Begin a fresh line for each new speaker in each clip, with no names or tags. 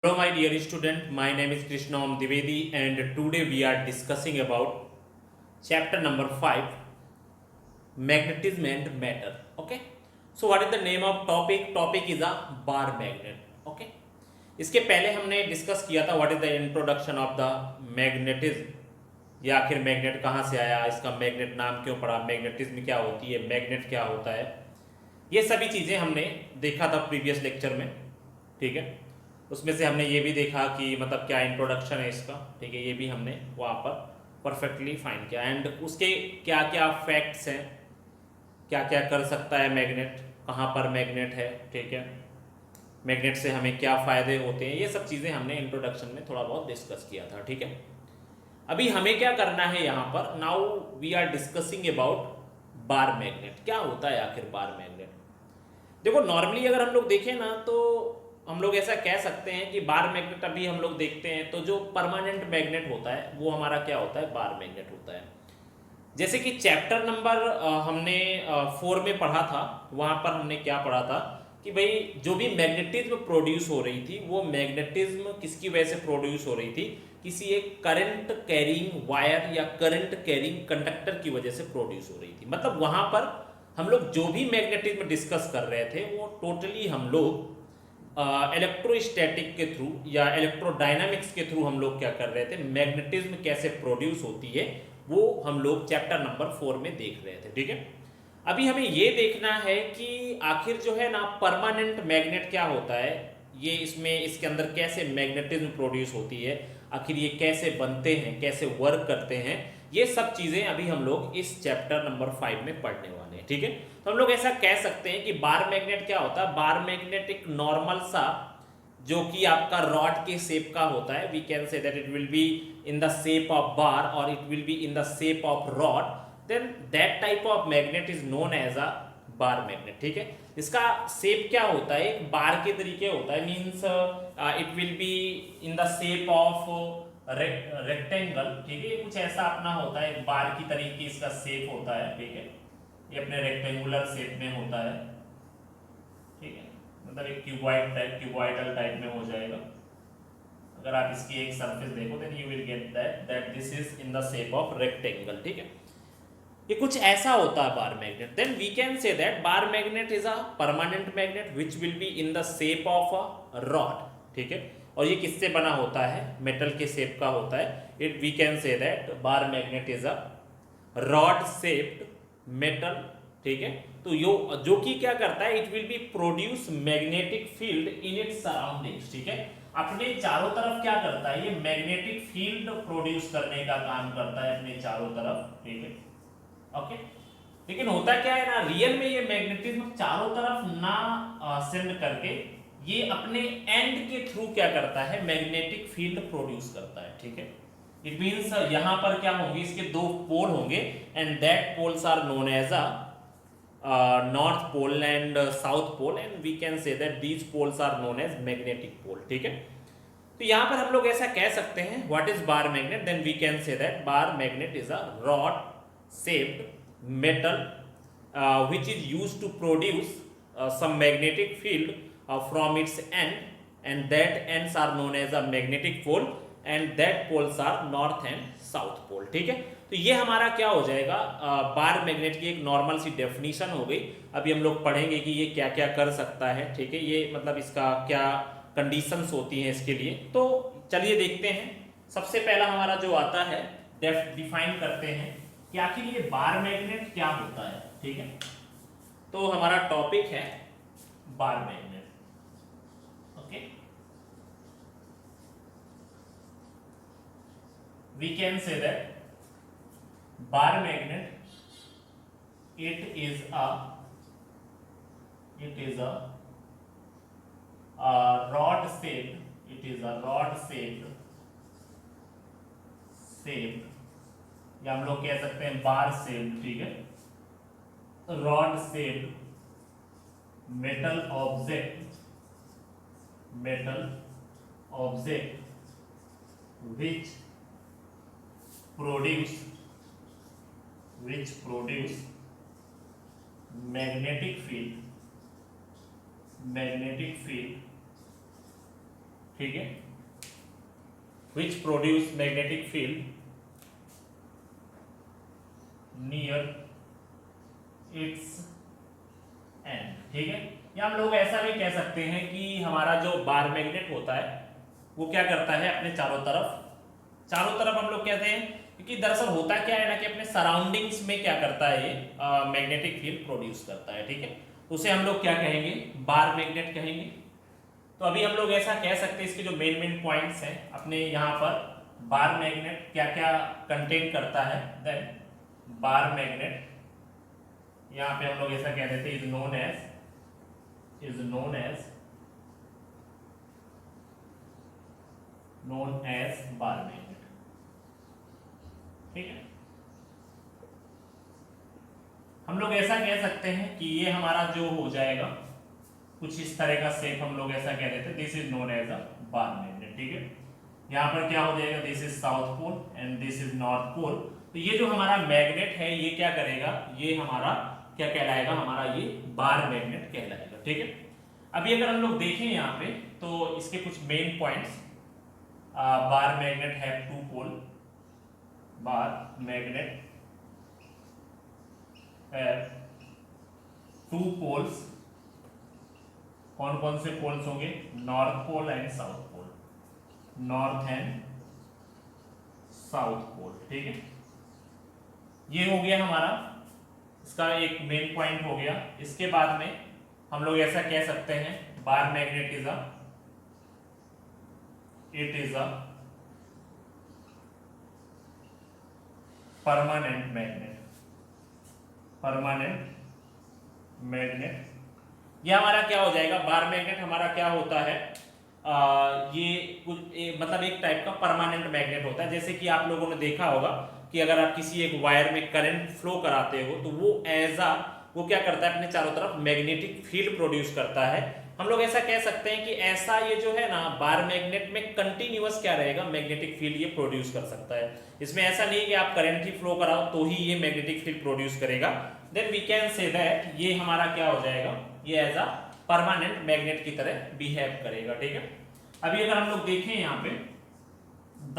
Hello, my dear student. My name is Krishna Divedi, and today we are discussing about chapter number 5, magnetism and matter. Okay. So, what is the name of topic? Topic is a bar magnet. Okay. इसके पहले हमने discuss किया था what is the introduction of the magnetism, या आखिर magnet कहाँ से आया, इसका मैग्नेट नाम क्यों पड़ा, मैग्नेटिज्म क्या होती है, मैग्नेट क्या होता है, ये सभी चीज़ें हमने देखा था प्रीवियस लेक्चर में। ठीक है, उसमें से हमने ये भी देखा कि मतलब क्या इंट्रोडक्शन है इसका। ठीक है, ये भी हमने वहाँ पर परफेक्टली फाइन किया, एंड उसके क्या क्या फैक्ट्स हैं, क्या क्या कर सकता है मैग्नेट, कहाँ पर मैग्नेट है। ठीक है, मैग्नेट से हमें क्या फ़ायदे होते हैं, ये सब चीज़ें हमने इंट्रोडक्शन में थोड़ा बहुत डिस्कस किया था। ठीक है, अभी हमें क्या करना है यहाँ पर, now we are discussing about bar magnet. क्या होता है आखिर बार मैग्नेट? देखो, नॉर्मली अगर हम लोग देखें ना तो हम लोग ऐसा कह सकते हैं कि बार मैग्नेट अभी हम लोग देखते हैं तो जो परमानेंट मैग्नेट होता है वो हमारा क्या होता है, बार मैग्नेट होता है। जैसे कि चैप्टर नंबर हमने 4 में पढ़ा था, वहाँ पर हमने क्या पढ़ा था कि भाई जो भी मैग्नेटिज्म प्रोड्यूस हो रही थी वो मैग्नेटिज्म किसकी वजह से प्रोड्यूस हो रही थी, किसी एक करंट कैरिंग वायर या करंट कैरिंग कंडक्टर की वजह से प्रोड्यूस हो रही थी। मतलब वहाँ पर हम लोग जो भी मैग्नेटिज्म डिस्कस कर रहे थे वो टोटली हम लोग इलेक्ट्रोस्टैटिक के थ्रू या इलेक्ट्रोडायनामिक्स के थ्रू हम लोग क्या कर रहे थे, मैग्नेटिज्म कैसे प्रोड्यूस होती है वो हम लोग चैप्टर नंबर 4 में देख रहे थे। ठीक है, अभी हमें ये देखना है कि आखिर जो है ना परमानेंट मैग्नेट क्या होता है, ये इसमें इसके अंदर कैसे मैग्नेटिज्म प्रोड्यूस होती है, आखिर ये कैसे बनते हैं, कैसे वर्क करते हैं, ये सब चीज़ें अभी हम लोग इस चैप्टर नंबर 5 में पढ़ने वाले हैं। ठीक है, तो हम लोग ऐसा कह सकते हैं कि बार मैग्नेट क्या होता है। बार मैग्नेट एक नॉर्मल सा जो कि आपका रॉड के शेप का होता है, we can say that it will be in the shape of bar और it will be in the shape of rod, then that type of magnet is known as a bar magnet. ठीक है, इसका shape क्या होता है, एक बार के तरीके होता है, means it will be in the shape of rectangle. ठीक है, ये कुछ ऐसा अपना होता है, एक बार की तरीके इसका शेप होता है। ठीक है, ये अपने रेक्टेंगुलर शेप में होता है। ठीक है, मतलब एक क्यूबॉइड टाइप, क्यूबॉइडल टाइप में हो जाएगा। अगर आप इसकी एक सरफेस देखो then you will get that this is in the shape of rectangle. ठीक है, ये कुछ ऐसा होता है bar magnet. Then we can say that bar magnet is a permanent magnet which will be in the shape of a rod. ठीक है, और ये किससे बना होता है, मेटल के शेप का होता है। It we can say that bar magnet is a rod shaped metal. ठीक है, तो जो कि क्या करता है, it will be produce magnetic field in its surroundings. ठीक है, अपने चारों तरफ क्या करता है, ये मैग्नेटिक फील्ड प्रोड्यूस करने का काम करता है अपने चारों तरफ। ठीक है, ओके, लेकिन होता क्या है ना, रियल में ये मैग्नेटिज्म चारों तरफ ना सेंड करके ये अपने एंड के थ्रू क्या करता है, मैग्नेटिक फील्ड प्रोड्यूस करता है। ठीक है, इट मीन्स यहां पर क्या होंगे, इसके दो पोल होंगे and that poles are known as a north pole and south pole, and we can say that these poles are known as magnetic pole. ठीक है, तो यहां पर हम लोग ऐसा कह सकते हैं, what is bar magnet, then we can say that bar magnet is a rod shaped metal which is used to produce some magnetic field from its end, and that ends are known as a magnetic pole and that poles are north and south pole। ठीक है, तो ये हमारा क्या हो जाएगा, bar magnet की एक नॉर्मल सी डेफिनेशन हो गई। अभी हम लोग पढ़ेंगे कि ये क्या क्या कर सकता है। ठीक है, ये मतलब इसका क्या कंडीशंस होती हैं इसके लिए, तो चलिए देखते हैं। सबसे पहला हमारा जो आता है, डिफाइन करते हैं कि आखिर ये बार मैग्नेट क्या होता है। ठीक है, तो हमारा टॉपिक है bar magnet. Okay, we can say that bar magnet it is a rod shaped, it is a rod shaped, या हम लोग कह सकते हैं बार शेप्ड। ठीक है, rod shaped metal object which produce magnetic field। ठीक है, which produce magnetic field near its end, ठीक है। या हम लोग ऐसा भी कह सकते हैं कि हमारा जो बार मैग्नेट होता है वो क्या करता है, अपने चारों तरफ हम लोग कहते हैं, क्योंकि दरअसल होता क्या है ना कि अपने सराउंडिंग्स में क्या करता है, ये मैग्नेटिक फील्ड प्रोड्यूस करता है, ठीक है। उसे हम लोग क्या कहेंगे, बार मैग्नेट कहेंगे। तो अभी हम लोग ऐसा कह सकते हैं, इसके जो मेन पॉइंट्स हैं अपने यहाँ पर, बार मैग्नेट क्या क्या कंटेन करता है। देन बार मैग्नेट यहाँ पे हम लोग ऐसा कह देते हैं, is known as bar magnet, ठीक है। हम लोग ऐसा कह सकते हैं कि ये हमारा जो हो जाएगा कुछ इस तरह का शेप, हम लोग ऐसा कह देते हैं, this is known as a bar magnet, ठीक है। यहाँ पर क्या हो जाएगा, this is south pole and this is north pole. तो ये जो हमारा मैग्नेट है ये क्या करेगा, ये हमारा क्या कहलाएगा, हमारा ये बार मैग्नेट कहलाएगा, ठीक है। अभी अगर हम लोग देखें यहाँ पे तो इसके कुछ main points, bar magnet have two pole, bar magnet have two poles. कौन कौन से पोल्स होंगे, north pole and south pole, north and south pole, ठीक है। ये हो गया हमारा, इसका एक मेन पॉइंट हो गया। इसके बाद में हम लोग ऐसा कह सकते हैं, बार magnet is a permanent magnet. ये हमारा क्या हो जाएगा, बार मैग्नेट हमारा क्या होता है, ये कुछ मतलब एक टाइप का परमानेंट मैग्नेट होता है। जैसे कि आप लोगों ने देखा होगा कि अगर आप किसी एक वायर में करंट फ्लो कराते हो तो वो क्या करता है, अपने चारों तरफ मैग्नेटिक फील्ड प्रोड्यूस करता है। हम लोग ऐसा कह सकते हैं कि ऐसा ये जो है ना, बार मैग्नेट में कंटिन्यूअस क्या रहेगा, मैग्नेटिक फील्ड ये प्रोड्यूस कर सकता है। इसमें ऐसा नहीं कि आप करंट ही फ्लो कराओ तो ही ये मैग्नेटिक फील्ड प्रोड्यूस करेगा। Then we can say that ये हमारा क्या हो जाएगा, ये एज अ परमानेंट मैग्नेट की तरह बिहेव करेगा, ठीक है। अभी अगर हम लोग देखें यहाँ पे, the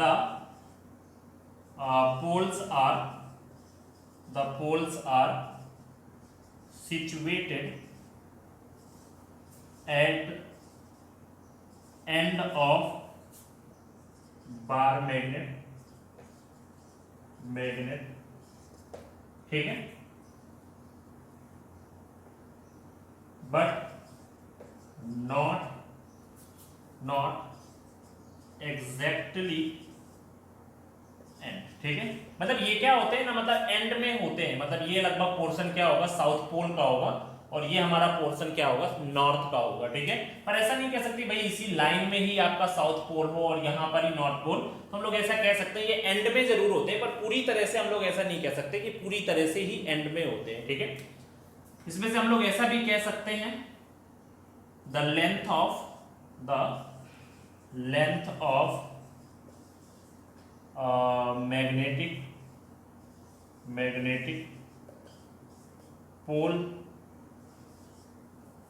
poles are situated at end of bar magnet, ठीक है। बट नॉट एग्जैक्टली एंड, ठीक है। मतलब ये क्या होते हैं ना, मतलब एंड में होते हैं, मतलब ये लगभग पोर्शन क्या होगा, साउथ पोल का होगा और ये हमारा पोर्शन क्या होगा, नॉर्थ का होगा, ठीक है। पर ऐसा नहीं कह सकते भाई इसी लाइन में ही आपका साउथ पोल हो और यहाँ पर ही नॉर्थ पोल। तो हम लोग ऐसा कह सकते हैं ये एंड में जरूर होते हैं, पर पूरी तरह से हम लोग ऐसा नहीं कह सकते कि पूरी तरह से ही एंड में होते हैं, ठीक है। इसमें से हम लोग ऐसा भी कह सकते हैं, the length of magnetic pole,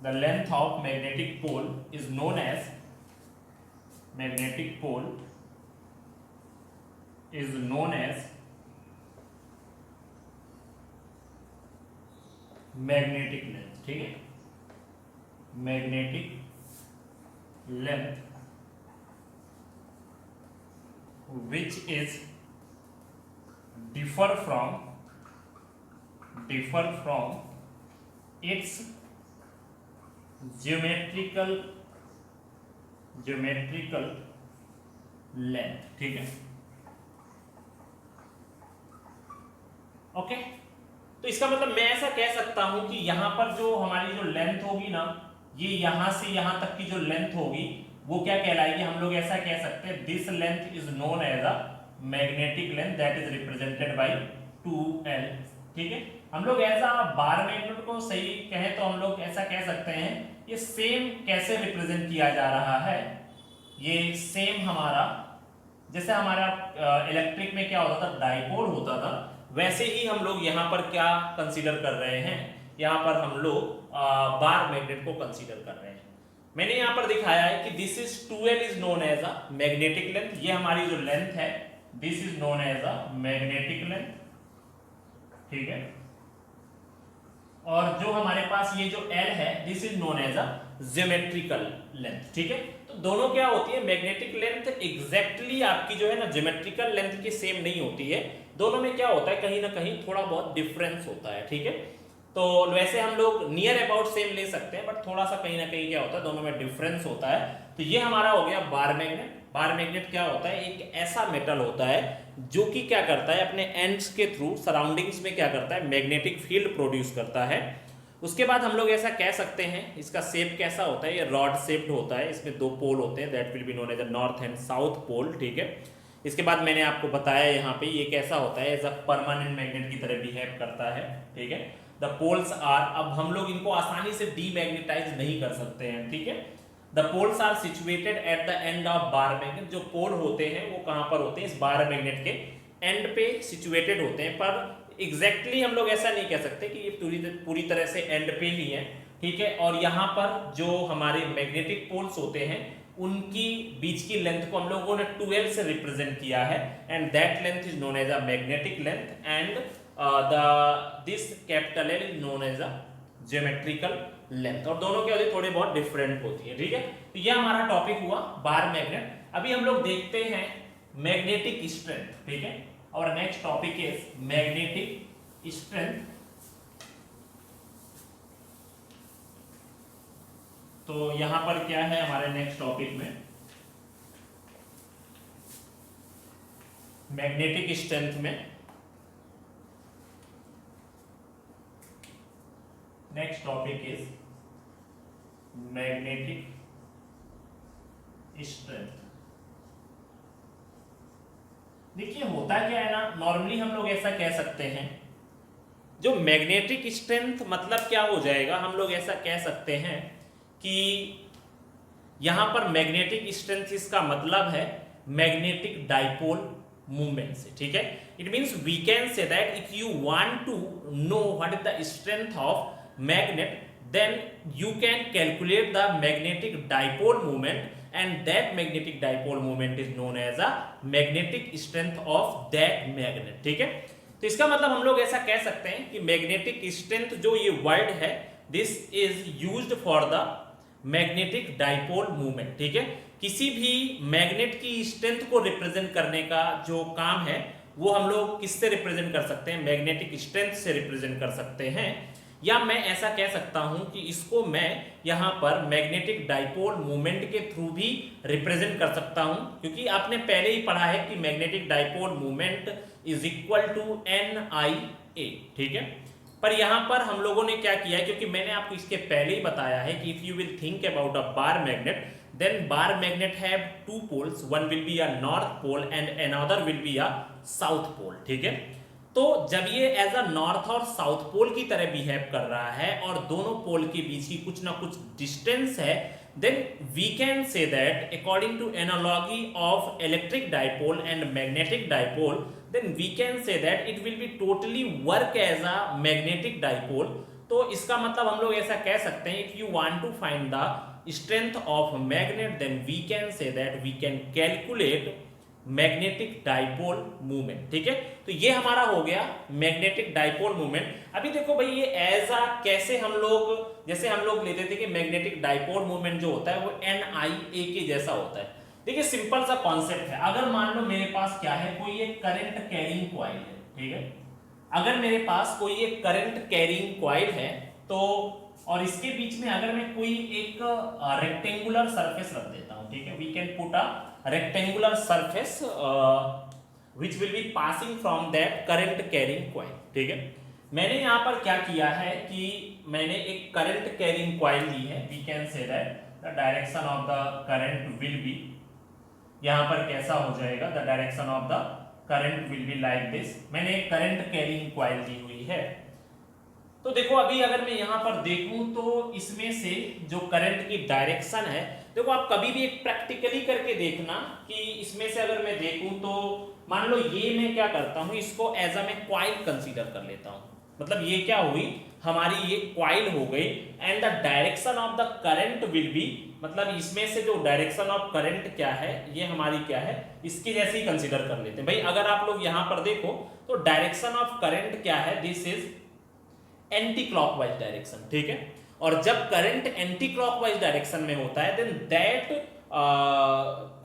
the length of magnetic pole is known as magnetic length, ठीक है। Magnetic length which is differ from its geometrical length, ठीक है। ओके, तो इसका मतलब मैं ऐसा कह सकता हूं कि यहां पर जो हमारी जो लेंथ होगी ना, ये यहां से यहां तक की जो लेंथ होगी वो क्या कहलाएगी, हम लोग ऐसा कह सकते हैं, this length is known as a magnetic length that is represented by 2L, ठीक है। हम लोग ऐसा बार मैग्नेट को सही कहें तो हम लोग ऐसा कह सकते हैं, ये सेम कैसे रिप्रेजेंट किया जा रहा है, ये सेम हमारा जैसे हमारा इलेक्ट्रिक में क्या होता था, डाइपोल होता था, वैसे ही हम लोग यहाँ पर क्या कंसीडर कर रहे हैं, यहाँ पर हम लोग बार मैग्नेट को कंसीडर कर रहे हैं। मैंने यहाँ पर दिखाया है कि this is 2L is known as a magnetic length, ये हमारी जो लेंथ है this is known as a magnetic length, ठीक है। और जो हमारे पास ये जो L है this is known as a geometrical length, ठीक है। तो दोनों क्या होती है, मैग्नेटिक लेंथ एग्जैक्टली आपकी जो है ना ज्योमेट्रिकल लेंथ की सेम नहीं होती है, दोनों में क्या होता है कहीं ना कहीं थोड़ा बहुत डिफरेंस होता है, ठीक है। तो वैसे हम लोग नियर अबाउट सेम ले सकते हैं, बट थोड़ा सा कहीं ना कहीं क्या होता है दोनों में डिफरेंस होता है। तो ये हमारा हो गया बार मैग्नेट। बार मैग्नेट क्या होता है, एक ऐसा मेटल होता है जो कि क्या करता है अपने एंड्स के थ्रू सराउंडिंग्स में क्या करता है, मैग्नेटिक फील्ड प्रोड्यूस करता है। उसके बाद हम लोग ऐसा कह सकते हैं, इसका शेप कैसा होता है, ये रॉड शेप्ड होता है, इसमें दो पोल होते हैं, that will be known as a north and south pole, ठीक है। इसके बाद मैंने आपको बताया यहाँ पे ये कैसा होता है, एज अ परमानेंट मैग्नेट की तरह बिहेव करता है, ठीक है। द पोल्स आर, अब हम लोग इनको आसानी से डीमैग्नेटाइज नहीं कर सकते हैं, ठीक है। The poles are situated at the end of bar magnet, जो पोल होते हैं वो कहाँ पर होते हैं, इस बार मैग्नेट के एंड पे सिचुएटेड होते हैं, पर एग्जैक्टली हम लोग ऐसा नहीं कह सकते कि ये पूरी तरह से एंड पे ही है, ठीक है। और यहाँ पर जो हमारे मैग्नेटिक पोल्स होते हैं उनकी बीच की लेंथ को हम लोगों ने 2L से रिप्रेजेंट किया है, and that length is known as a magnetic length, and this capital L is known as a geometrical length. और दोनों के वजह थोड़ी बहुत डिफरेंट होती है, ठीक है। तो ये हमारा टॉपिक हुआ बार मैग्नेट। अभी हम लोग देखते हैं मैग्नेटिक स्ट्रेंथ, ठीक है। और next topic is magnetic strength. तो यहां पर क्या है हमारे नेक्स्ट टॉपिक में, मैग्नेटिक स्ट्रेंथ में next topic is magnetic strength. देखिए होता क्या है ना, नॉर्मली हम लोग ऐसा कह सकते हैं, जो मैग्नेटिक स्ट्रेंथ मतलब क्या हो जाएगा, हम लोग ऐसा कह सकते हैं कि यहां पर मैग्नेटिक स्ट्रेंथ इसका मतलब है मैग्नेटिक डाइपोल मूवमेंट से, ठीक है। It means we can say that if you want to know what is the strength of magnet, then you can calculate the magnetic dipole moment, and that magnetic dipole moment is known as a magnetic strength of that magnet, ठीक है। तो इसका मतलब हम लोग ऐसा कह सकते हैं कि मैग्नेटिक स्ट्रेंथ जो ये वर्ड है this is used for the magnetic dipole movement, ठीक है। किसी भी मैग्नेट की स्ट्रेंथ को रिप्रेजेंट करने का जो काम है वो हम लोग किससे रिप्रेजेंट कर सकते हैं, मैग्नेटिक स्ट्रेंथ से रिप्रेजेंट कर सकते हैं। या मैं ऐसा कह सकता हूं कि इसको मैं यहां पर मैग्नेटिक डाइपोल मूवमेंट के थ्रू भी रिप्रेजेंट कर सकता हूं, क्योंकि आपने पहले ही पढ़ा है कि magnetic dipole movement is equal to NIA, ठीक है। पर यहां पर हम लोगों ने क्या किया है, क्योंकि मैंने आपको इसके पहले ही बताया है कि if you will think about a bar magnet, then bar magnet have two poles, one will be a north pole and another will be a south pole, ठीक है। तो जब ये एज अ नॉर्थ और साउथ पोल की तरह behave कर रहा है और दोनों पोल के बीच की कुछ ना कुछ डिस्टेंस है, then we can say that according to analogy of electric dipole and magnetic dipole, then we can say that it will be totally work as a magnetic dipole. तो इसका मतलब हम लोग ऐसा कह सकते हैं, if you want to find the strength of magnet, then we can say that we can calculate magnetic dipole movement, ठीक है। तो ये हमारा हो गया मैग्नेटिक डाइपोल मूवमेंट। अभी देखो भाई ये एज अ कैसे हम लोग, जैसे हम लोग लेते थे कि मैग्नेटिक डाइपोल मूवमेंट जो होता है वो NIA के जैसा होता है। देखिए सिंपल सा कॉन्सेप्ट है, अगर मान लो मेरे पास क्या है, कोई एक करंट कैरिंग कॉइल है, ठीक है। अगर मेरे पास कोई एक करंट कैरिंग कॉइल है तो, और इसके बीच में अगर मैं कोई एक रेक्टेंगुलर सरफेस रख देता हूं, ठीक है, we can put a rectangular surface which will be passing from that current carrying coil, ठीक है। मैंने यहाँ पर क्या किया है कि मैंने एक करंट कैरिंग कॉइल ली है, we can say that the direction of the current will be, यहाँ पर कैसा हो जाएगा, the direction of the current will be like this. मैंने एक करंट कैरिंग कॉइल दी हुई है। तो देखो अभी अगर मैं यहाँ पर देखूं तो इसमें से जो करंट की डायरेक्शन है, देखो आप कभी भी एक प्रैक्टिकली करके देखना कि इसमें से अगर मैं देखूं तो मान लो ये मैं क्या करता हूं, इसको एज अ मैं कॉइल कंसीडर कर लेता हूं, मतलब ये क्या हुई, हमारी ये क्वाइल हो गई, and the direction of the current will B, मतलब इसमें से जो डायरेक्शन ऑफ करंट क्या है, ये हमारी क्या है, इसके जैसे ही कंसीडर कर लेते हैं भाई। अगर आप लोग यहां पर देखो तो डायरेक्शन ऑफ करंट क्या है, this is anti clockwise direction, ठीक है। और जब करंट एंटी क्लॉकवाइज डायरेक्शन में होता है, then that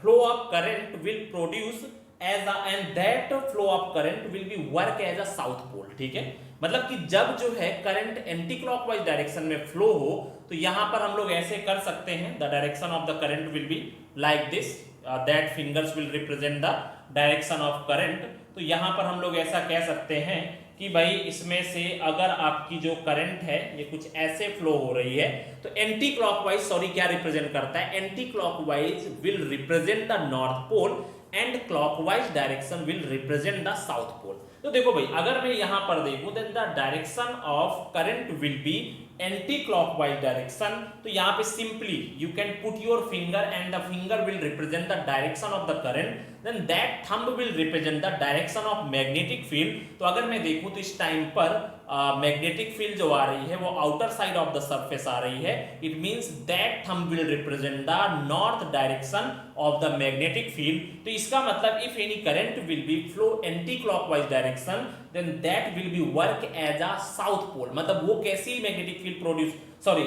flow of current will produce as and that flow of current will be work as a south pole, ठीक है। मतलब कि जब जो है करंट एंटी क्लॉकवाइज डायरेक्शन में फ्लो हो, तो यहां पर हम लोग ऐसे कर सकते हैं, the direction of the current will be like this, that fingers will represent the direction of current. तो यहां पर हम लोग ऐसा कह सकते हैं कि भाई इसमें से अगर आपकी जो करंट है ये कुछ ऐसे फ्लो हो रही है, तो एंटी क्लॉकवाइज, सॉरी क्या रिप्रेजेंट करता है, anti clockwise will represent the north pole and clockwise direction will represent the south pole. तो देखो भाई, अगर मैं यहां पर देखूं, then the direction of current will be anti clockwise direction. तो यहां पे simply you can put your finger and the finger will represent the direction of the current, then that thumb will represent the direction of magnetic field. तो अगर मैं देखूं तो इस time पर मैग्नेटिक फील्ड जो आ रही है वो outer side of the surface आ रही है, it means that thumb will represent the north direction of the magnetic field. तो इसका मतलब if any current will be flow anti clockwise direction, then that will be work as a south pole, मतलब वो कैसी magnetic field produce, sorry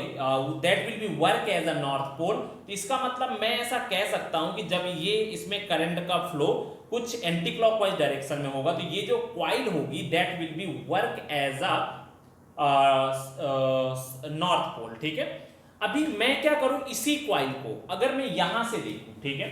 that will be work as a north pole. तो इसका मतलब मैं ऐसा कह सकता हूं कि जब ये इसमें करंट का फ्लो कुछ एंटी क्लॉकवाइज डायरेक्शन में होगा, तो ये जो क्वाइल होगी that will be work as a north pole, ठीक है। अभी मैं क्या करूं, इसी क्वाइल को अगर मैं यहां से देखूं, ठीक है,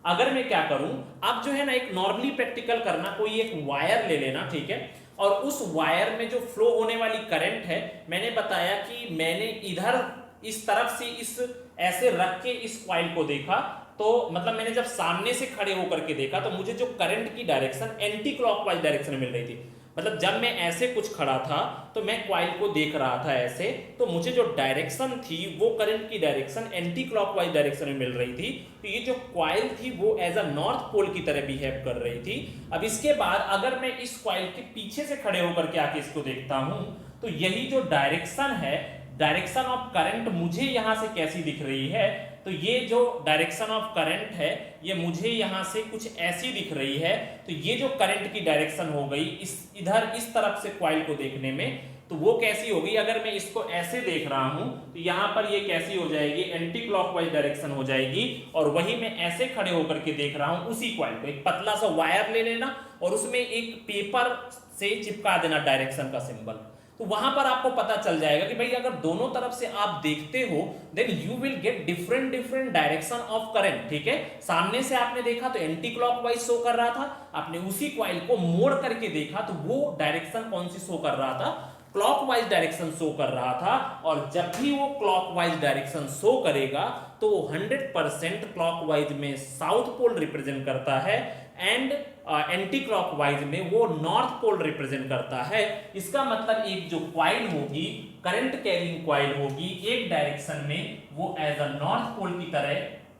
अगर मैं क्या करूं, आप जो है ना एक नॉर्मली प्रैक्टिकल करना, कोई एक वायर ले लेना, ठीक है, और उस वायर में जो फ्लो होने वाली करंट है, मैंने बताया कि मैंने इधर इस तरफ से इस ऐसे रख के इस क्वाइल को देखा, तो मतलब मैंने जब सामने से खड़े होकर के देखा तो मुझे जो करंट की डायरेक्शन एंटी क्लॉकवाइज डायरेक्शन में मिल रही थी। मतलब जब मैं ऐसे कुछ खड़ा था तो मैं क्वाइल को देख रहा था ऐसे, तो मुझे जो डायरेक्शन थी वो करंट की डायरेक्शन एंटी क्लॉकवाइज डायरेक्शन में मिल रही थी। तो ये जो क्वाइल थी वो एज अ नॉर्थ पोल की तरह बिहेव कर रही थी। अब इसके बाद अगर मैं इस क्वाइल के पीछे से खड़े होकर के आके इसको देखता हूं, तो यही जो डायरेक्शन है, डायरेक्शन ऑफ करंट मुझे यहां से कैसी दिख रही है, तो ये जो डायरेक्शन ऑफ करंट है ये मुझे यहां से कुछ ऐसी दिख रही है। तो ये जो करंट की डायरेक्शन हो गई इस इधर इस तरफ से क्वाइल को देखने में, तो वो कैसी होगी, अगर मैं इसको ऐसे देख रहा हूं तो यहां पर ये कैसी हो जाएगी, एंटी क्लॉकवाइज डायरेक्शन हो जाएगी। और वही मैं ऐसे खड़े होकर के देख रहा हूं, उसी क्वाइल को एक पतला सा वायर ले लेना और उसमें एक पेपर से चिपका देना डायरेक्शन का सिंबल, तो वहां पर आपको पता चल जाएगा कि भाई अगर दोनों तरफ से आप देखते हो then you will get different different direction of current, ठीक है। सामने से आपने देखा तो एंटी क्लॉकवाइज शो कर रहा था, आपने उसी क्वाइल को मोड़ करके देखा तो वो डायरेक्शन कौन सी शो कर रहा था, क्लॉकवाइज डायरेक्शन शो कर रहा था। और जब भी वो क्लॉकवाइज डायरेक्शन शो करेगा तो 100% क्लॉकवाइज में साउथ पोल रिप्रेजेंट करता है एंड एंटी क्लॉकवाइज में वो नॉर्थ पोल रिप्रेजेंट करता है। इसका मतलब एक जो क्वाइल होगी, करंट कैरिंग क्वाइल होगी, एक डायरेक्शन में वो एज अ नॉर्थ पोल की तरह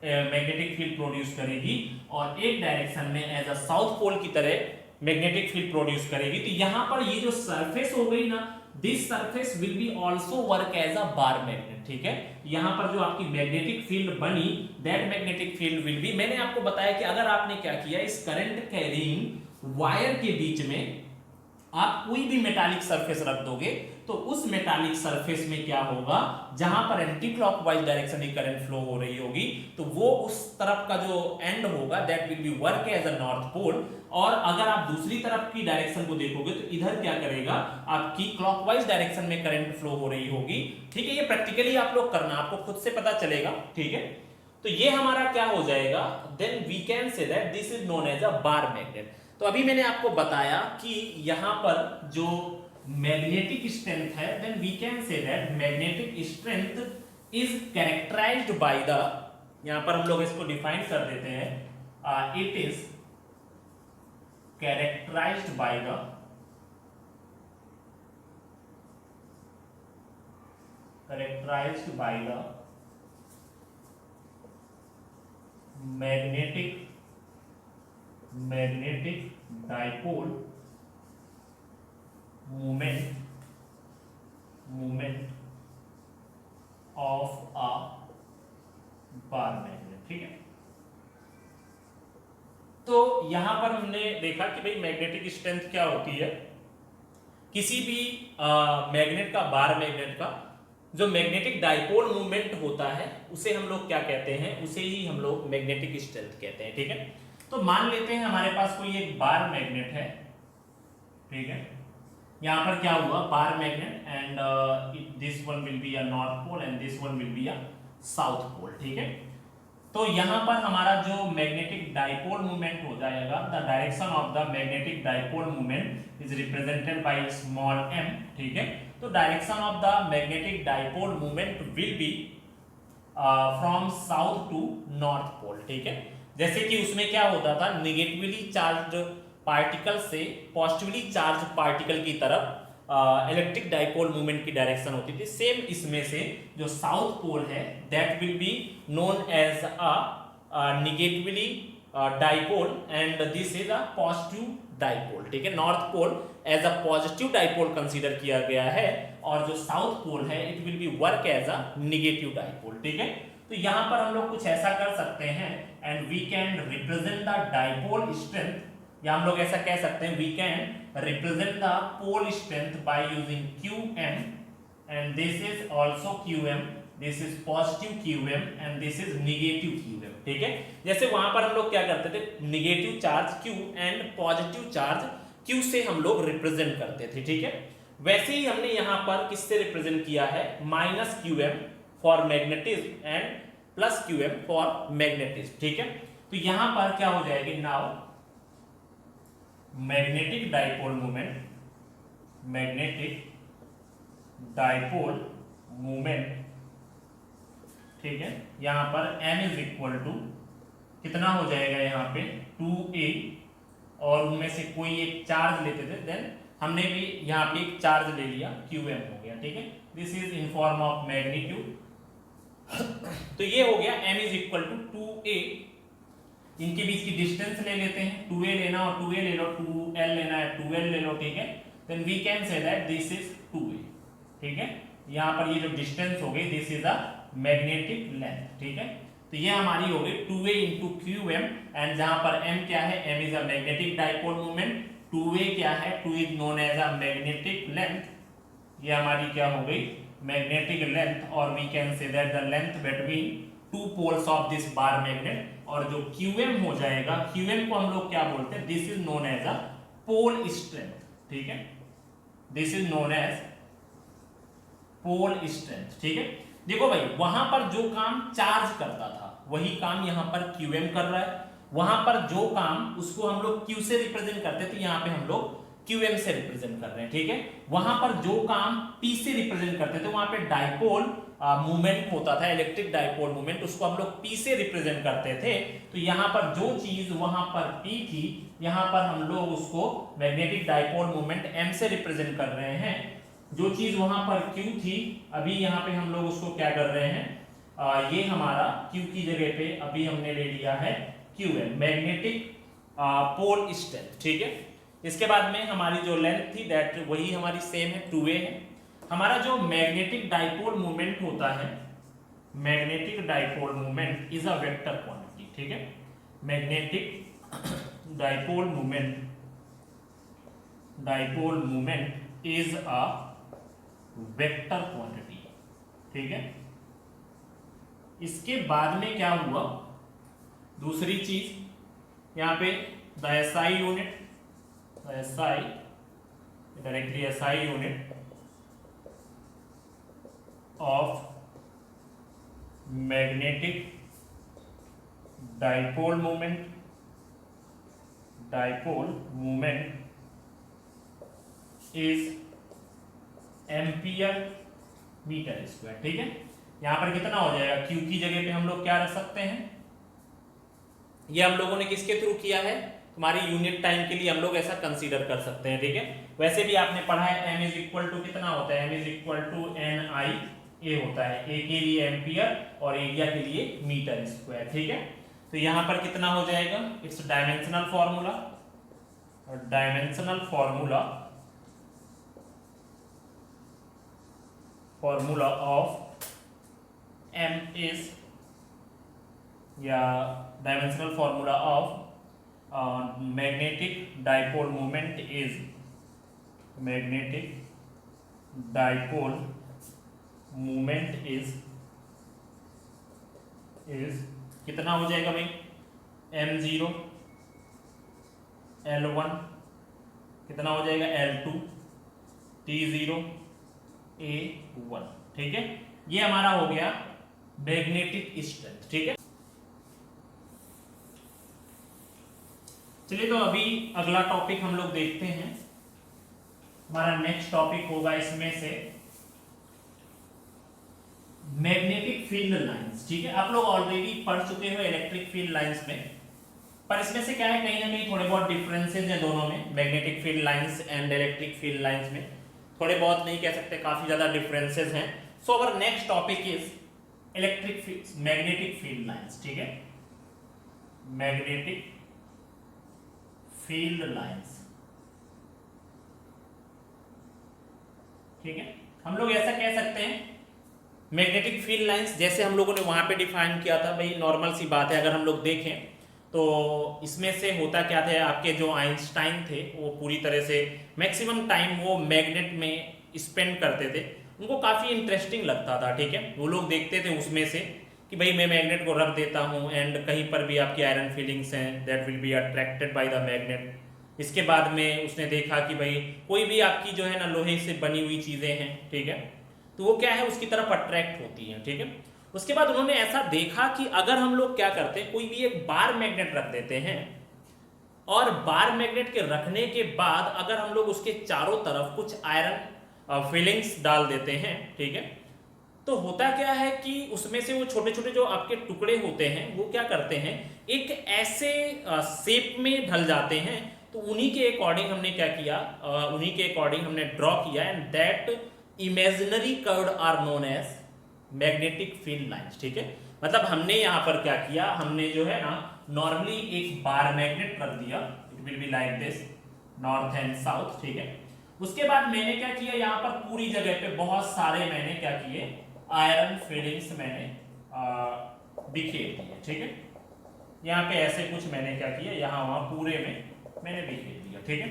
मैग्नेटिक फील्ड प्रोड्यूस करेगी और एक डायरेक्शन में एज अ साउथ पोल की तरह मैग्नेटिक फील्ड प्रोड्यूस करेगी। तो यहां पर ये जो सरफेस हो गई ना, this surface will be also work as a bar magnet, ठीक है। यहां पर जो आपकी मैग्नेटिक फील्ड बनी, that magnetic field will be, मैंने आपको बताया कि अगर आपने क्या किया, इस करंट कैरिंग वायर के बीच में आप कोई भी मेटालिक सरफेस रख दोगे तो उस मेटालिक सरफेस में क्या होगा, जहां पर एंटी क्लॉकवाइज डायरेक्शन में करंट फ्लो हो रही होगी तो वो उस तरफ का जो एंड होगा that will be work as a north pole. और अगर आप दूसरी तरफ की डायरेक्शन को देखोगे तो इधर क्या करेगा, आपकी क्लॉकवाइज डायरेक्शन में करंट फ्लो हो रही होगी, ठीक है। ये प्रैक्टिकली आप लोग करना, आपको खुद से पता चलेगा, ठीक है। तो ये हमारा क्या हो जाएगा, then we can say that this is known as a bar magnet. तो अभी मैंने आपको बताया कि यहां पर जो मैग्नेटिक स्ट्रेंथ है, then we can say that magnetic strength is characterized by the, यहां पर हम लोग इसको डिफाइन कर देते हैं, it is characterized by the magnetic dipole moment movement of a bar magnet. ठीक है, तो यहां पर हमने देखा कि भाई मैग्नेटिक स्ट्रेंथ क्या होती है। किसी भी मैग्नेट का, बार मैग्नेट का जो मैग्नेटिक डाइपोल मूवमेंट होता है उसे हम लोग क्या कहते हैं, उसे ही हम लोग मैग्नेटिक स्ट्रेंथ कहते हैं। ठीक है, तो मान लेते हैं हमारे पास कोई एक बार मैग्नेट है। ठीक है, यहाँ पर क्या हुआ, bar magnet and this one will be a north pole and this one will be a south pole. ठीक है, तो यहां पर हमारा जो मैग्नेटिक डाइपोल मूवमेंट हो जाएगा, the direction of the magnetic dipole movement is represented by small m। ठीक है, तो direction of the magnetic dipole movement will be from south to north pole. ठीक है, जैसे कि उसमें क्या होता था, निगेटिवली चार्ज्ड पार्टिकल से पॉजिटिवली चार्ज पार्टिकल की तरफ इलेक्ट्रिक डाइपोल मूवमेंट की डायरेक्शन होती थी। सेम इसमें से जो साउथ पोल है that will be known as a negatively dipole and this is a positive dipole. ठीक है, north pole as a positive dipole consider किया गया है और जो साउथ पोल है it will be work as a negative dipole. ठीक है, तो यहां पर हम लोग कुछ ऐसा कर सकते हैं and we can represent the dipole strength, या हम लोग ऐसा कह सकते हैं we can represent the pole strength by using qm and this is also qm, this is positive qm and this is negative qm। ठीक है, जैसे वहां पर हम लोग क्या करते थे, negative charge q and positive charge q से हम लोग रिप्रेजेंट करते थे। ठीक है, वैसे ही हमने यहां पर किससे रिप्रेजेंट किया है, minus qm for magnetism and plus qm for magnetism. ठीक है, तो यहां पर क्या हो जाएगी, now magnetic dipole movement, magnetic dipole movement. ठीक है, यहां पर m इज इक्वल टू कितना हो जाएगा, यहाँ पे 2a और उनमें से कोई एक चार्ज लेते थे, देन हमने भी यहाँ पे एक चार्ज ले लिया, qm हो गया। ठीक है, this is in form of magnitude. तो ये हो गया m is equal to 2a, इनके बीच की डिस्टेंस ले लेते हैं, 2a लेना और 2a ले लो, 2l लेना है 2l ले लो। ठीक है, then we can say that this is 2a। ठीक है, यहाँ पर ये जो डिस्टेंस हो गई this is a magnetic length. ठीक है, तो ये हमारी हो गई 2a इंटू qm एंड जहां पर m क्या है, m is a magnetic dipole movement, 2a क्या है, 2 is known as a magnetic length, ये हमारी क्या हो गई, मैग्नेटिक लेंथ। और we can say that the length between two poles of this bar magnet, और जो qm हो जाएगा, qm को हम लोग क्या बोलते हैं, this is known as a pole strength. ठीक है, this is known as pole strength. ठीक है, देखो भाई वहां पर जो काम चार्ज करता था वही काम यहां पर qm कर रहा है, वहां पर जो काम उसको हम लोग q से रिप्रेजेंट करते थे यहां पे हम लोग qm से रिप्रेजेंट कर रहे हैं। ठीक है, वहां पर जो काम p से रिप्रेजेंट करते थे वहां पे डाइपोल मूवमेंट होता था, इलेक्ट्रिक डाइपोल मूवमेंट, उसको हम लोग p से रिप्रेजेंट करते थे। तो यहाँ पर जो चीज वहां पर p थी, यहाँ पर हम लोग उसको मैग्नेटिक डाइपोल मूवमेंट m से रिप्रेजेंट कर रहे हैं। जो चीज वहां पर q थी, अभी यहाँ पे हम लोग उसको क्या कर रहे हैं, ये हमारा q की जगह पे अभी हमने ले लिया है qm, मैग्नेटिक पोल स्ट्रेंथ। ठीक है, इसके बाद में हमारी जो लेंथ थी दैट वही हमारी सेम है, 2a है। हमारा जो मैग्नेटिक डाइपोल मूवमेंट होता है, magnetic dipole movement is a vector quantity. ठीक है, magnetic dipole movement is a vector quantity. ठीक है, इसके बाद में क्या हुआ, दूसरी चीज यहाँ पे the SI unit, SI directly SI unit of magnetic dipole movement is ampere metre square. ठीक है, यहां पर कितना हो जाएगा, q की जगह पे हम लोग क्या रख सकते हैं, ये हम लोगों ने किसके थ्रू किया है, तुम्हारी यूनिट टाइम के लिए हम लोग ऐसा कंसीडर कर सकते हैं। ठीक है, वैसे भी आपने पढ़ा है m इज इक्वल टू कितना होता है, m is equal to NI a होता है, a के लिए एम्पियर और एरिया के लिए मीटर स्क्वायर। ठीक है, तो यहां पर कितना हो जाएगा, इट्स डायमेंशनल फॉर्मूला, और dimensional formula formula of m is, या dimensional formula of magnetic dipole moment is, magnetic dipole moment is कितना हो जाएगा भाई, m0 L1 कितना हो जाएगा L2 T0 A1। ठीक है, ये हमारा हो गया मैग्नेटिक स्ट्रेंथ। ठीक है, चलिए तो अभी अगला टॉपिक हम लोग देखते हैं। हमारा नेक्स्ट टॉपिक होगा इसमें से मैग्नेटिक फील्ड लाइंस। ठीक है, आप लोग ऑलरेडी पढ़ चुके हो इलेक्ट्रिक फील्ड लाइंस में, पर इसमें से क्या है, कहीं ना कहीं थोड़े बहुत डिफरेंसेस हैं दोनों में, magnetic field lines and electric field lines में थोड़े बहुत नहीं कह सकते, काफी ज्यादा डिफरेंसेस हैं। So our next topic is magnetic field lines. ठीक है, मैग्नेटिक फील्ड लाइंस। ठीक है, हम लोग ऐसा कह सकते हैं मैग्नेटिक फील्ड लाइंस, जैसे हम लोगों ने वहां पे डिफाइन किया था भाई, नॉर्मल सी बात है। अगर हम लोग देखें तो इसमें से होता क्या था, आपके जो आइंस्टाइन थे वो पूरी तरह से मैक्सिमम टाइम वो मैग्नेट में स्पेंड करते थे, उनको काफ़ी इंटरेस्टिंग लगता था। ठीक है, वो लोग देखते थे उसमें से कि भाई मैं मैग्नेट को रख देता हूँ एंड कहीं पर भी आपकी आयरन फीलिंग्स हैं that will be attracted by the magnet. इसके बाद में उसने देखा कि भाई कोई भी आपकी जो है ना लोहे से बनी हुई चीज़ें हैं, ठीक है, तो वो क्या है उसकी तरफ अट्रैक्ट होती हैं। ठीक है, उसके बाद उन्होंने ऐसा देखा कि अगर हम लोग क्या करते हैं, कोई भी एक बार मैग्नेट रख देते हैं और बार मैग्नेट के रखने के बाद अगर हम लोग उसके चारों तरफ कुछ आयरन फिलिंग्स डाल देते हैं, ठीक है, तो होता क्या है कि उसमें से वो छोटे छोटे जो आपके टुकड़े होते हैं वो क्या करते हैं, एक ऐसे शेप में ढल जाते हैं। तो उन्हीं के अकॉर्डिंग हमने क्या किया, उन्हीं के अकॉर्डिंग हमने ड्रॉ किया, and that imaginary curve are known as magnetic field lines. ठीक है, मतलब हमने यहाँ पर क्या किया, हमने जो है ना नॉर्मली एक बार मैग्नेट रख दिया, it will be like this north and south. ठीक है, उसके बाद मैंने क्या किया, यहाँ पर पूरी जगह पे बहुत सारे मैंने क्या किए, आयरन फीलिंग्स मैंने बिखेर दिए। ठीक है, यहाँ पे ऐसे कुछ मैंने क्या किया, यहाँ वहां पूरे में मैंने बिखेर दिया। ठीक है,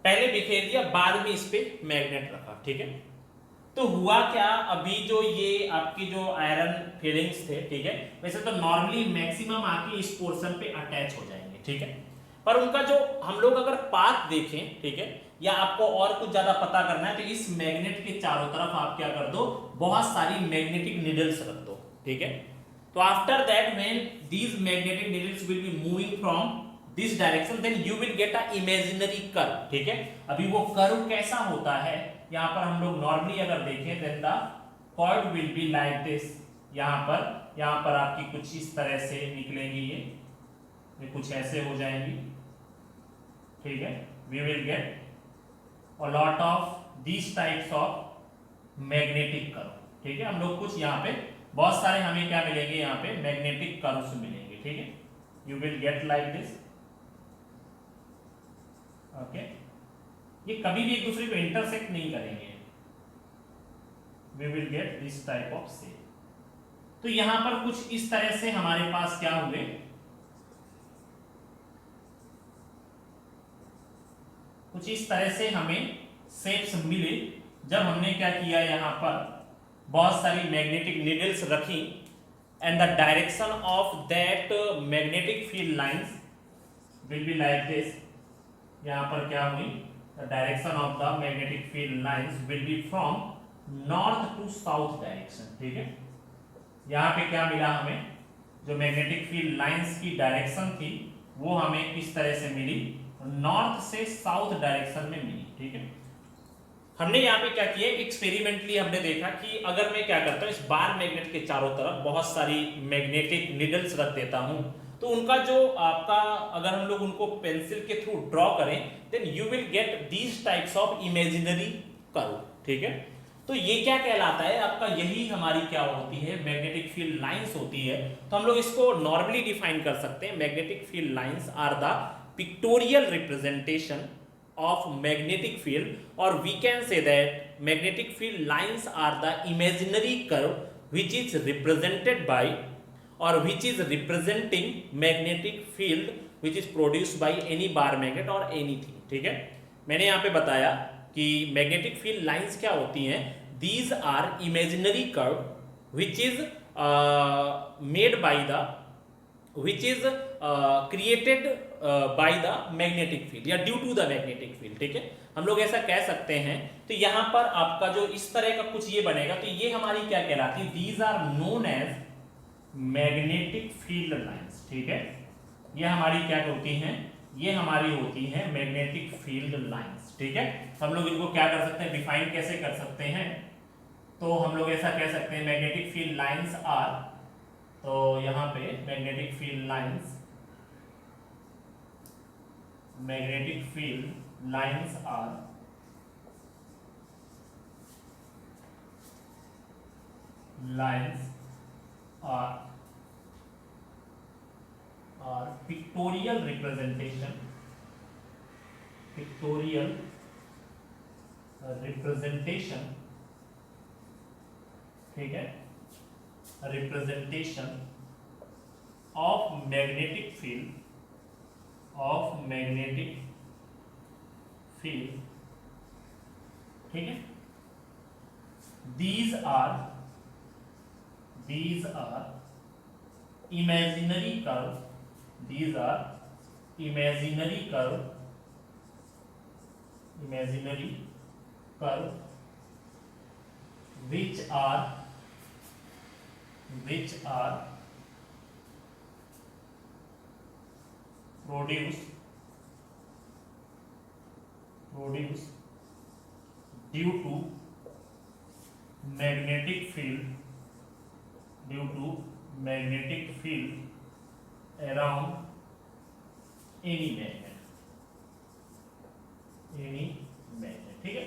पहले बिखेर दिया, बाद में इस पे मैग्नेट रखा। ठीक है, तो हुआ क्या, अभी जो ये आपकी जो आयरन फीलिंग्स थे, ठीक है, वैसे तो नॉर्मली मैक्सिमम आके इस पोर्शन पे अटैच हो जाएंगे। ठीक है, पर उनका जो हम लोग अगर पाथ देखें, ठीक है, या आपको और कुछ ज्यादा पता करना है तो इस मैग्नेट के चारों तरफ आप क्या कर दो, बहुत सारी मैग्नेटिक नीडल्स रख दो। ठीक है, तो after that when these magnetic needles will be moving from this direction then you will get a imaginary curve. ठीक है, अभी वो कर्व कैसा होता है, यहाँ पर हम लोग नॉर्मली अगर देखें then the curve will be like this. यहाँ पर आपकी कुछ इस तरह से निकलेंगी, ये कुछ ऐसे हो जाएंगी। ठीक है, we will get a lot of these types of magnetic curve। ठीक है, हम लोग कुछ यहाँ पे बहुत सारे हमें क्या मिलेंगे, यहाँ पे मैग्नेटिक कर्व्स मिलेंगे। ठीक है, you will get like this. Okay, ये कभी भी एक दूसरे को इंटरसेक्ट नहीं करेंगे, we will get this type of shape. तो यहाँ पर कुछ इस तरह से हमारे पास क्या हुए, कुछ इस तरह से हमें शेप्स मिले जब हमने क्या किया, यहाँ पर बहुत सारी मैग्नेटिक नीडल्स रखी and the direction of that magnetic field lines will be like this. यहाँ पर क्या हुई, the direction of the magnetic field lines will be from north to south direction. ठीक है, यहाँ पे क्या मिला हमें, जो मैग्नेटिक फील्ड लाइंस की डायरेक्शन थी वो हमें किस तरह से मिली, नॉर्थ से साउथ डायरेक्शन में मिली। ठीक है, हमने यहाँ पे क्या किया, एक्सपेरिमेंटली हमने देखा कि अगर मैं क्या करता हूँ, इस बार मैग्नेट के चारों तरफ बहुत सारी मैग्नेटिक नीडल्स रख देता हूँ, तो उनका जो आपका अगर हम लोग उनको पेंसिल के थ्रू ड्रॉ करें then you will get these types of imaginary curve. ठीक है, तो ये क्या कहलाता है आपका, यही हमारी क्या होती है, मैग्नेटिक फील्ड लाइंस होती है। तो हम लोग इसको नॉर्मली डिफाइन कर सकते हैं, magnetic field lines are the pictorial representation of magnetic field, or we can say that magnetic field lines are the imaginary curve which is represented by, or which is representing magnetic field which is produced by any bar magnet or anything. ठीक है, मैंने यहाँ पे बताया कि magnetic field lines क्या होती हैं. These are imaginary curve which is made by the, which is created by the magnetic field या due to the magnetic field. ठीक है, हम लोग ऐसा कह सकते हैं. तो यहाँ पर आपका जो इस तरह का कुछ ये बनेगा, तो ये हमारी क्या कहलाती है, these are known as magnetic field lines. ठीक है, ये हमारी क्या होती हैं, ये हमारी होती हैं मैग्नेटिक फील्ड लाइंस. ठीक है, हम लोग इनको क्या कर सकते हैं, डिफाइन कैसे कर सकते हैं, तो हम लोग ऐसा कह सकते हैं मैग्नेटिक फील्ड लाइंस आर, तो यहाँ पे magnetic field lines, magnetic field lines are pictorial representation, pictorial representation. ठीक है, representation of magnetic field, of magnetic field. ठीक है, these are imaginary curve, these are imaginary curve which are produced due to magnetic field around any magnet. ठीक है,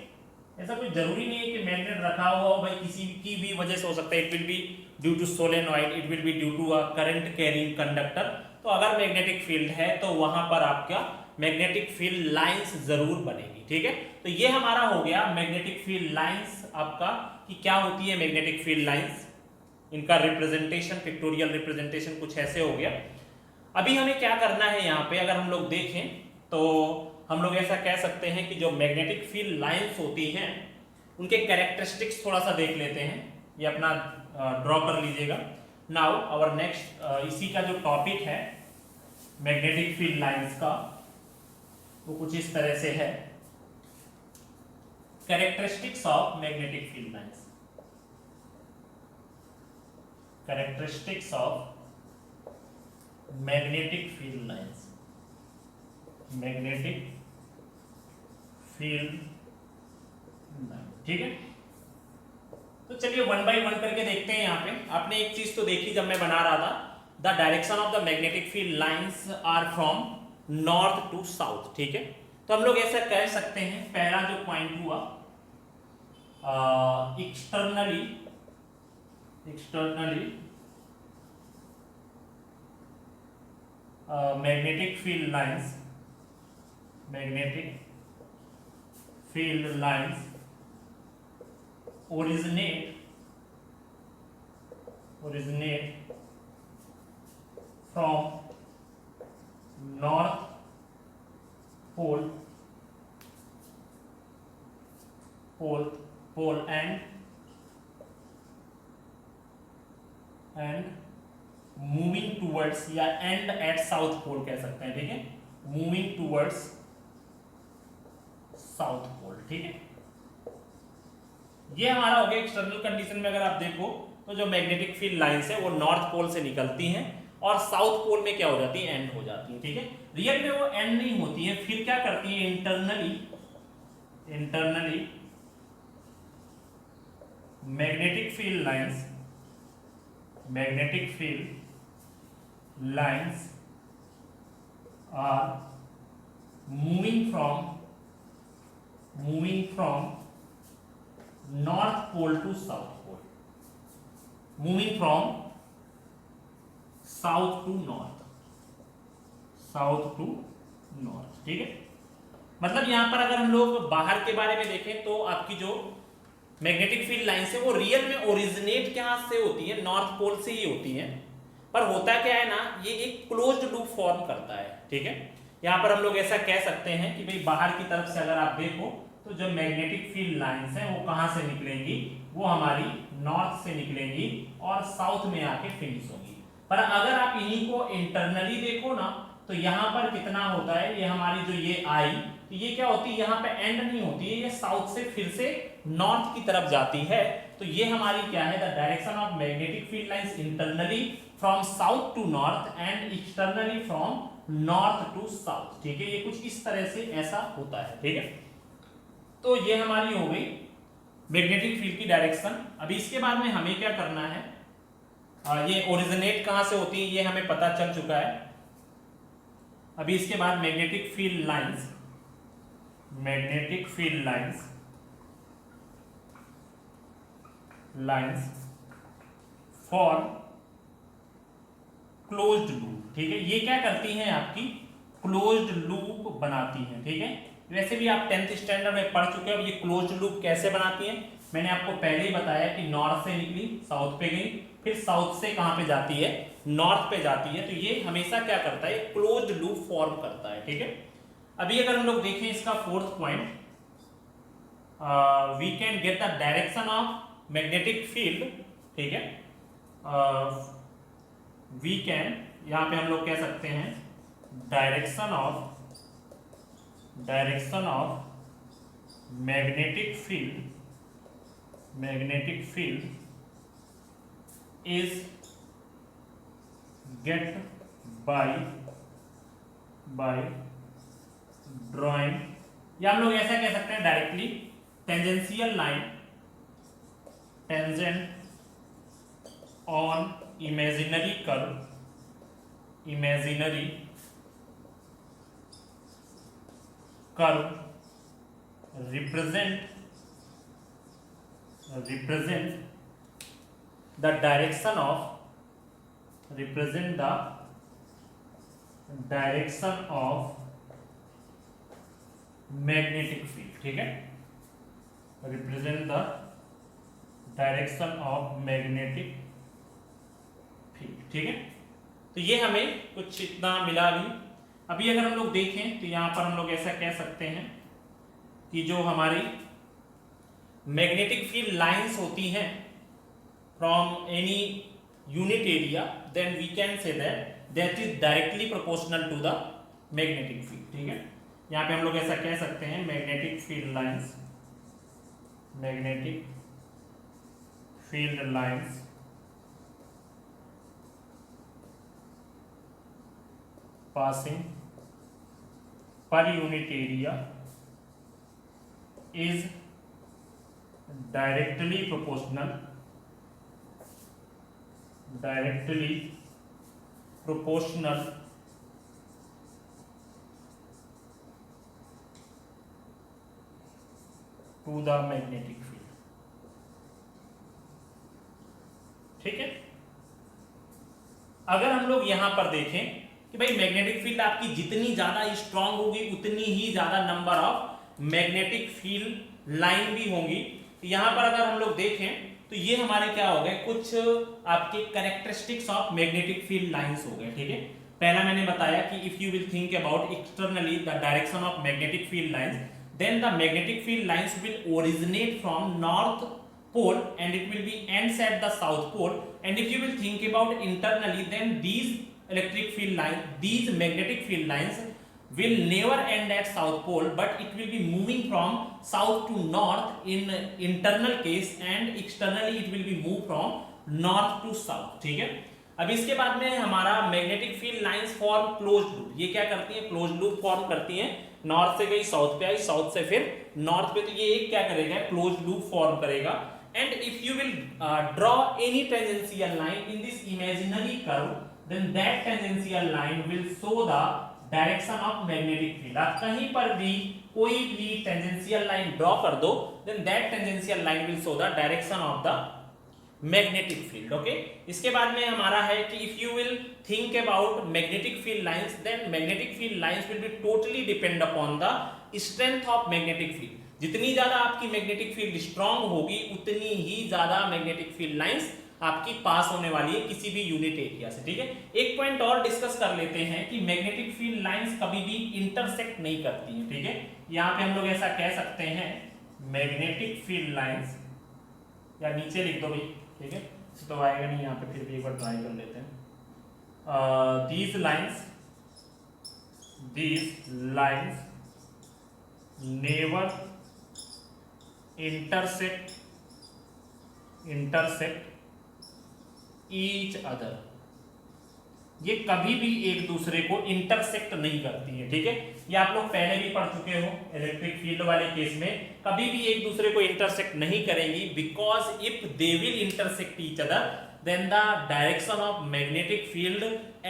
ऐसा कोई जरूरी नहीं है कि मैग्नेट रखा हुआ हो भाई, किसी की भी वजह से हो सकता है. It will be due to solenoid, it will be due to a current carrying conductor. तो अगर मैग्नेटिक फील्ड है तो वहां पर आपका मैग्नेटिक फील्ड लाइंस जरूर बनेगी. ठीक है, तो ये हमारा हो गया मैग्नेटिक फील्ड लाइंस आपका, कि क्या होती है मैग्नेटिक फील्ड लाइंस, इनका रिप्रेजेंटेशन, पिक्टोरियल रिप्रेजेंटेशन कुछ ऐसे हो गया. अभी हमें क्या करना है यहाँ पे, अगर हम लोग देखें तो हम लोग ऐसा कह सकते हैं कि जो मैग्नेटिक फील्ड लाइंस होती हैं उनके कैरेक्टरिस्टिक्स थोड़ा सा देख लेते हैं. ये अपना ड्रॉ कर लीजिएगा. नाउ आवर नेक्स्ट, इसी का जो टॉपिक है मैग्नेटिक फील्ड लाइंस का, वो कुछ इस तरह से है. Characteristics of magnetic field lines, characteristics of magnetic field lines, magnetic field line. ठीक है, तो चलिए वन बाय वन करके देखते हैं. यहाँ पे आपने एक चीज तो देखी जब मैं बना रहा था, the direction of the magnetic field lines are from north to south. ठीक है, तो हम लोग ऐसा कह सकते हैं, पहला जो पॉइंट हुआ externally magnetic field lines originate from north pole and moving towards, या एंड एट साउथ पोल कह सकते हैं. ठीक है, मूविंग टूवर्ड्स साउथ पोल. ठीक है, ये हमारा हो गया एक्सटर्नल कंडीशन में. अगर आप देखो तो जो मैग्नेटिक फील्ड लाइंस है वो नॉर्थ पोल से निकलती हैं और साउथ पोल में क्या हो जाती है, एंड हो जाती है. ठीक है, रियल में वो एंड नहीं होती है, फिर क्या करती है, internally magnetic field lines are moving from north pole to south pole, moving from south to north. ठीक है, मतलब यहाँ पर अगर हम लोग बाहर के बारे में देखें तो आपकी जो मैग्नेटिक फील्ड लाइंस है वो रियल में ओरिजिनेट कहाँ से होती है, नॉर्थ पोल से ही होती है। पर होता क्या है ना, ये एक क्लोज्ड लूप फॉर्म करता है, ठीक है। यहाँ पर हम लोग ऐसा कह सकते हैं कि भाई बाहर की तरफ से अगर आप देखो तो जो मैग्नेटिक फील्ड लाइंस हैं वो कहाँ से निकलेंगी, वो हमारी नॉर्थ से निकलेंगी और साउथ में आके फिनिश होगी। पर अगर आप इन्हीं को इंटरनली देखो ना तो यहाँ पर कितना होता है, ये हमारी जो ये आई, तो ये क्या होती है, यहाँ पे एंड नहीं होती है, ये साउथ से फिर से नॉर्थ की तरफ जाती है। तो ये हमारी क्या है, the direction of magnetic field lines internally from south to north and externally from north to south, ठीक है। ये कुछ इस तरह से ऐसा होता है, ठीक है। तो ये हमारी हो गई मैग्नेटिक फील्ड की डायरेक्शन। अभी इसके बाद में हमें क्या करना है, ये ओरिजिनेट कहां से होती है ये हमें पता चल चुका है। अभी इसके बाद magnetic field lines, magnetic field lines for closed loop, ठीक है। ये क्या करती हैं, आपकी क्लोज्ड लूप बनाती हैं, ठीक है। वैसे भी आप 10th स्टैंडर्ड में पढ़ चुके हो। अब ये क्लोज्ड लूप कैसे बनाती हैं, मैंने आपको पहले ही बताया कि नॉर्थ से निकली, साउथ पे गई, फिर साउथ से कहां पे जाती है, नॉर्थ पे जाती है। तो ये हमेशा क्या करता है, क्लोज्ड लूप फॉर्म करता है, ठीक है। अभी अगर हम लोग देखें इसका fourth point, we can get the direction of magnetic field, ठीक है। वी कैन, यहां पे हम लोग कह सकते हैं direction of magnetic field is get bye drawing, या हम लोग ऐसा कह सकते हैं directly tangential line, tangent on imaginary curve, represent the direction of magnetic field, ठीक है। Represent the direction of magnetic field, ठीक है। तो ये हमें कुछ इतना मिला अभी अगर हम लोग देखें तो यहां पर हम लोग ऐसा कह सकते हैं कि जो हमारी मैग्नेटिक फील्ड लाइंस होती हैं from any unit area, then we can say that is directly proportional to the magnetic field, ठीक है। यहाँ पे हम लोग ऐसा कह सकते हैं magnetic field lines passing per unit area is directly proportional to the magnetic field, ठीक है। अगर हम लोग यहां पर देखें कि भाई मैग्नेटिक फील्ड आपकी जितनी ज्यादा स्ट्रांग होगी उतनी ही ज्यादा number of magnetic field line भी होंगी। तो यहां पर अगर हम लोग देखें तो ये हमारे क्या हो गए, कुछ आपके characteristics of magnetic field lines हो गए, ठीक है। पहला मैंने बताया कि if you will think about externally the direction of magnetic field lines, then the magnetic field lines will originate from north pole and it will be ends at the south pole, and if you will think about internally, then these electric field lines, these magnetic field lines will never end at south pole, but it will be moving from south to north in internal case, and externally it will be moved from north to south, ठीक है। अब इसके बाद में हमारा magnetic field lines form closed loop, ये क्या करती है, क्लोज्ड लूप फॉर्म करती है। नॉर्थ से गई साउथ पे आई, साउथ से फिर नॉर्थ पे, तो ये एक क्या करेगा, क्लोज्ड लूप फॉर्म करेगा। And if you will draw any tangential line in this imaginary curve, then that tangential line will show the direction of magnetic field. आप कहीं पर भी कोई भी tangential line draw कर दो, then that tangential line will show the direction of the magnetic field. Okay, इसके बाद में हमारा है कि if you will think about magnetic field lines, then magnetic field lines will be totally depend upon the strength of magnetic field. जितनी ज्यादा आपकी magnetic field strong होगी उतनी ही ज्यादा मैग्नेटिक फील्ड लाइंस आपकी पास होने वाली है किसी भी यूनिट एरिया से। ठीक है, एक पॉइंट और डिस्कस कर लेते हैं कि मैग्नेटिक फील्ड लाइंस कभी भी इंटरसेक्ट नहीं करती हैं। ठीक है, यहाँ पे हम लोग ऐसा कह सकते हैं मैग्नेटिक फील्ड लाइंस, या नीचे लिख दो भाई। ठीक है, तो आएगा नहीं यहाँ पे, फिर भी एक बार ट्राई कर लेते हैं। these lines never intersect each other। ये कभी भी एक दूसरे को इंटरसेक्ट नहीं करती है। ठीक है, ये आप लोग पहले भी पढ़ चुके हो इलेक्ट्रिक फील्ड वाले केस में, कभी भी एक दूसरे को इंटरसेक्ट नहीं करेंगी, because if they will intersect each other then the direction of magnetic field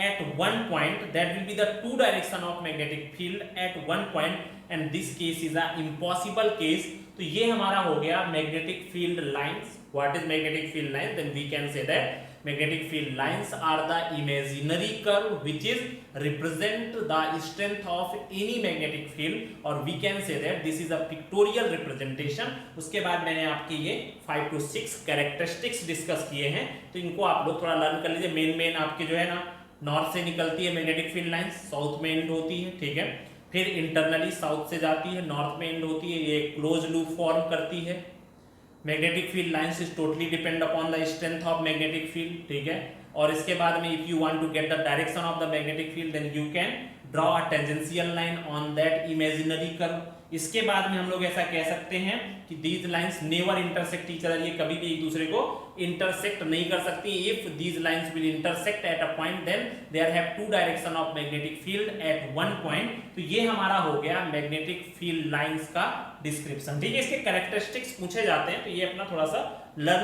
at one point, that will be the two direction of magnetic field at one point, and this case is a impossible case। तो ये हमारा हो गया magnetic field lines। What is magnetic field lines? Then we can say that magnetic field lines are the imaginary curve which is represent the strength of any magnetic field, or we can say that this is a pictorial representation। उसके बाद मैंने आपके ये 5 to 6 characteristics discuss किए हैं, तो इनको आप लोग थोड़ा लर्न कर लीजिए। मेन आपके जो है ना, नॉर्थ से निकलती है मैग्नेटिक फील्ड लाइंस, साउथ में एंड होती है। ठीक है, फिर इंटरनली साउथ से जाती है, नॉर्थ में एंड होती है, ये क्लोज लूप फॉर्म करती है। Magnetic field lines is totally depend upon the strength of magnetic field. ठीक है, और इसके बाद में if you want to get the direction of the magnetic field then you can draw a tangential line on that imaginary curve. इसके बाद में हम लोग ऐसा कह सकते हैं कि these lines never intersect each other, ये कभी भी एक दूसरे को इंटरसेक्ट नहीं कर सकती। If these lines will intersect at a point then there have two direction of magnetic field at one point. तो ये हमारा हो गया मैग्नेटिक फील्ड लाइंस का डिस्क्रिप्शन। ठीक है, इसके कैरेक्टरिस्टिक्स पूछे जाते हैं, तो ये अपना थोड़ा सा लर्न